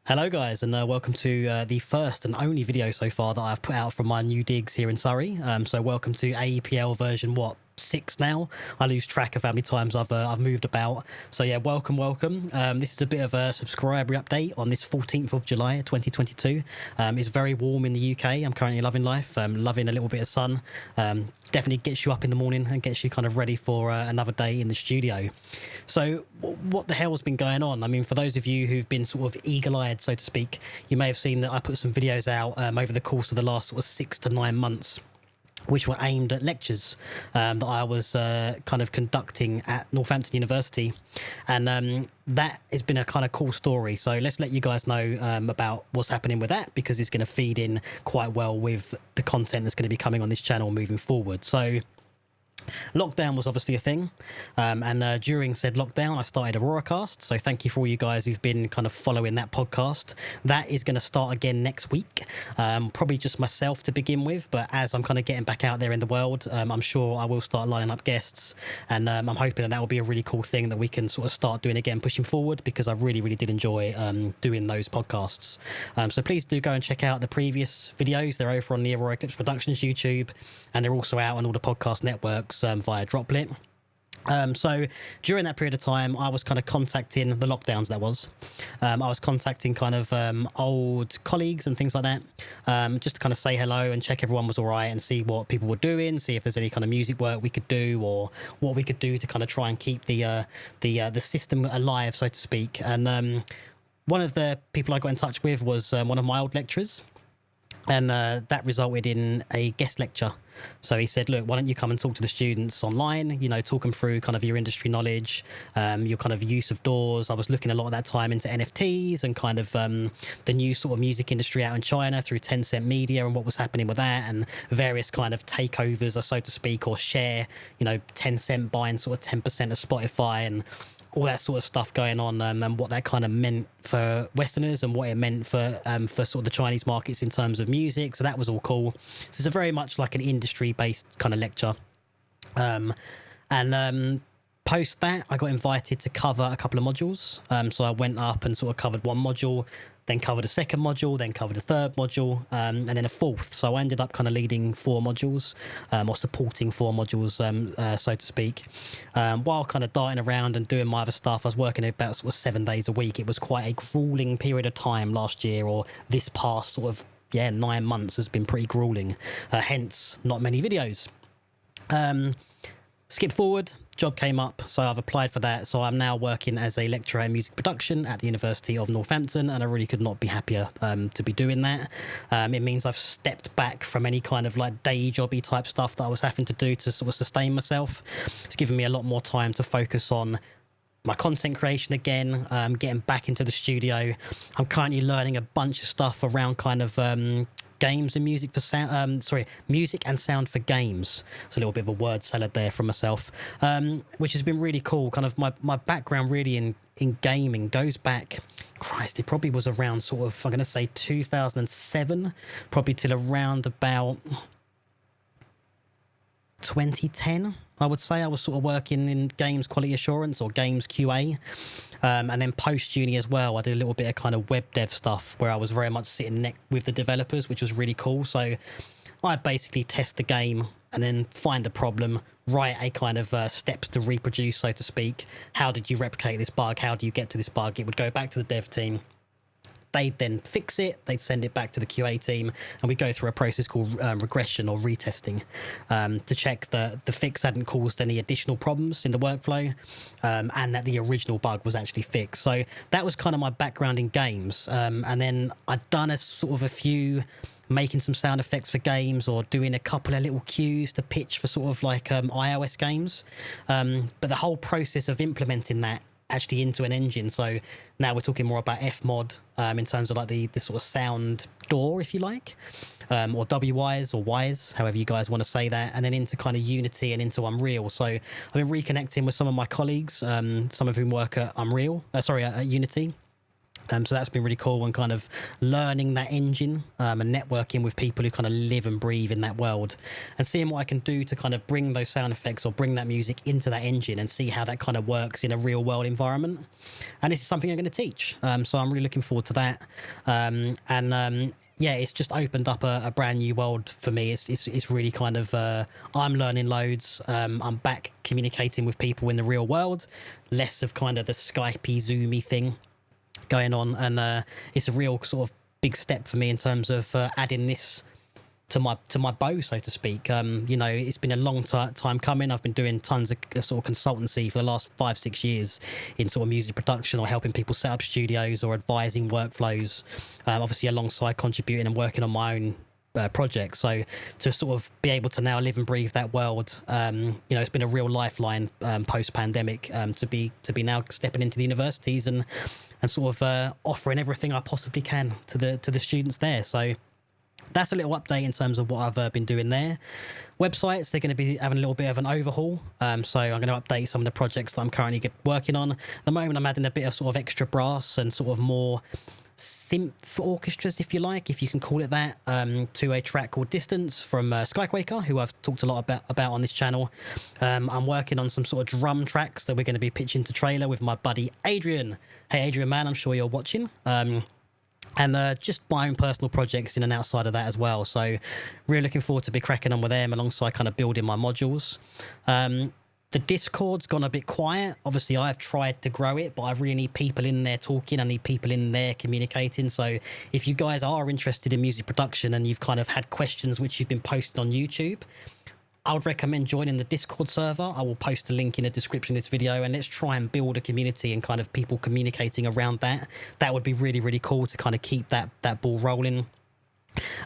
Hello guys, and welcome to the first and only video so far that I've put out from my new digs here in Surrey. So welcome to AEPL version, what, 6 now? I lose track of how many times I've moved about. So yeah, welcome. This is a bit of a subscriber update on this 14th of July 2022. It's very warm in the UK. I'm currently loving life, loving a little bit of sun. Definitely gets you up in the morning and gets you kind of ready for another day in the studio. So what the hell's been going on? I mean, for those of you who've been sort of eagle-eyed, so to speak, you may have seen that I put some videos out over the course of the last sort of 6 to 9 months, which were aimed at lectures that I was kind of conducting at Northampton University. And that has been a kind of cool story. So let's let you guys know about what's happening with that, because it's going to feed in quite well with the content that's going to be coming on this channel moving forward. So lockdown was obviously a thing, and during said lockdown I started AuroraCast, so thank you for all you guys who've been kind of following that podcast. That is going to start again next week, probably just myself to begin with, but as I'm kind of getting back out there in the world, I'm sure I will start lining up guests, and I'm hoping that will be a really cool thing that we can sort of start doing again pushing forward, because I really did enjoy doing those podcasts. So please do go and check out the previous videos. They're over on the Aurora Eclipse Productions YouTube, and they're also out on all the podcast networks via Droplet. So during that period of time, I was kind of contacting the lockdowns. I was contacting kind of old colleagues and things like that, just to kind of say hello and check everyone was all right and see what people were doing, see if there's any kind of music work we could do or what we could do to kind of try and keep the system alive, so to speak. And one of the people I got in touch with was one of my old lecturers. And that resulted in a guest lecture. So he said, look, why don't you come and talk to the students online, you know, talk them through kind of your industry knowledge, your kind of use of DAWs. I was looking a lot of that time into NFTs and kind of the new sort of music industry out in China through Tencent Media and what was happening with that, and various kind of takeovers, or so to speak, or share, you know, Tencent buying sort of 10% of Spotify and all that sort of stuff going on, and what that kind of meant for Westerners and what it meant for sort of the Chinese markets in terms of music. So that was all cool. So it's a very much like an industry-based kind of lecture. Post that, I got invited to cover a couple of modules. So I went up and sort of covered one module, then covered a second module, then covered a third module, and then a fourth. So I ended up kind of leading 4 modules, or supporting 4 modules, so to speak. While kind of darting around and doing my other stuff, I was working about sort of 7 days a week. It was quite a grueling period of time last year, or this past sort of, 9 months has been pretty grueling. Hence, not many videos. Skip forward, job came up, so I've applied for that. So I'm now working as a lecturer in music production at the University of Northampton, and I really could not be happier to be doing that. It means I've stepped back from any kind of like day jobby type stuff that I was having to do to sort of sustain myself. It's given me a lot more time to focus on my content creation again, getting back into the studio. I'm currently learning a bunch of stuff around kind of games and music for sound, music and sound for games. It's a little bit of a word salad there from myself, which has been really cool. Kind of my background really in gaming goes back, Christ, it probably was around sort of, I'm going to say 2007, probably till around about 2010, I would say. I was sort of working in games quality assurance or games QA, and then post uni as well, I did a little bit of kind of web dev stuff where I was very much sitting with the developers, which was really cool. So I basically test the game and then find a problem, write a kind of steps to reproduce, so to speak. How did you replicate this bug? How do you get to this bug? It would go back to the dev team. They'd then fix it, they'd send it back to the QA team, and we go through a process called regression or retesting, to check that the fix hadn't caused any additional problems in the workflow, and that the original bug was actually fixed. So that was kind of my background in games. And then I'd done a sort of a few, making some sound effects for games or doing a couple of little cues to pitch for sort of like iOS games. But the whole process of implementing that actually into an engine, so now we're talking more about Fmod, in terms of like the sort of sound DAW, if you like, or WYs or Ys, however you guys want to say that, and then into kind of Unity and into Unreal. So I've been reconnecting with some of my colleagues, some of whom work at at Unity. So that's been really cool, and kind of learning that engine, and networking with people who kind of live and breathe in that world, and seeing what I can do to kind of bring those sound effects or bring that music into that engine and see how that kind of works in a real world environment. And this is something I'm going to teach. So I'm really looking forward to that. Yeah, it's just opened up a brand new world for me. It's really kind of I'm learning loads. I'm back communicating with people in the real world, less of kind of the Skypey, Zoomy thing going on, and it's a real sort of big step for me in terms of adding this to my bow, so to speak. You know, it's been a long time coming. I've been doing tons of sort of consultancy for the last 5-6 years in sort of music production, or helping people set up studios, or advising workflows, obviously alongside contributing and working on my own project. So to sort of be able to now live and breathe that world, you know, it's been a real lifeline post pandemic, to be now stepping into the universities and sort of offering everything I possibly can to the students there. So that's a little update in terms of what I've been doing there. Websites, they're going to be having a little bit of an overhaul. So I'm going to update some of the projects that I'm currently working on. At the moment, I'm adding a bit of sort of extra brass and sort of more synth orchestras, if you like, if you can call it that, to a track called Distance from Skyquaker, who I've talked a lot about on this channel. I'm working on some sort of drum tracks that we're going to be pitching to trailer with my buddy Adrian. Hey Adrian, man, I'm sure you're watching. And just my own personal projects in and outside of that as well. So really looking forward to be cracking on with them alongside kind of building my modules. The Discord's gone a bit quiet. Obviously, I've tried to grow it, but I really need people in there talking. I need people in there communicating. So if you guys are interested in music production and you've kind of had questions which you've been posting on YouTube, I would recommend joining the Discord server. I will post a link in the description of this video, and let's try and build a community and kind of people communicating around that. That would be really, really cool to kind of keep that ball rolling.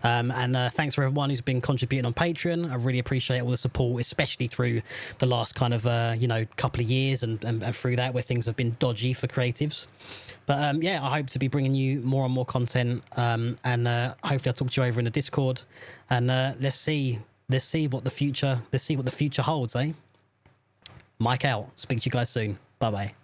Thanks for everyone who's been contributing on Patreon. I really appreciate all the support, especially through the last kind of you know, couple of years and through that, where things have been dodgy for creatives. But yeah, I hope to be bringing you more and more content, hopefully I'll talk to you over in the Discord, and let's see what the future holds, eh? Mike out. Speak to you guys soon. Bye bye.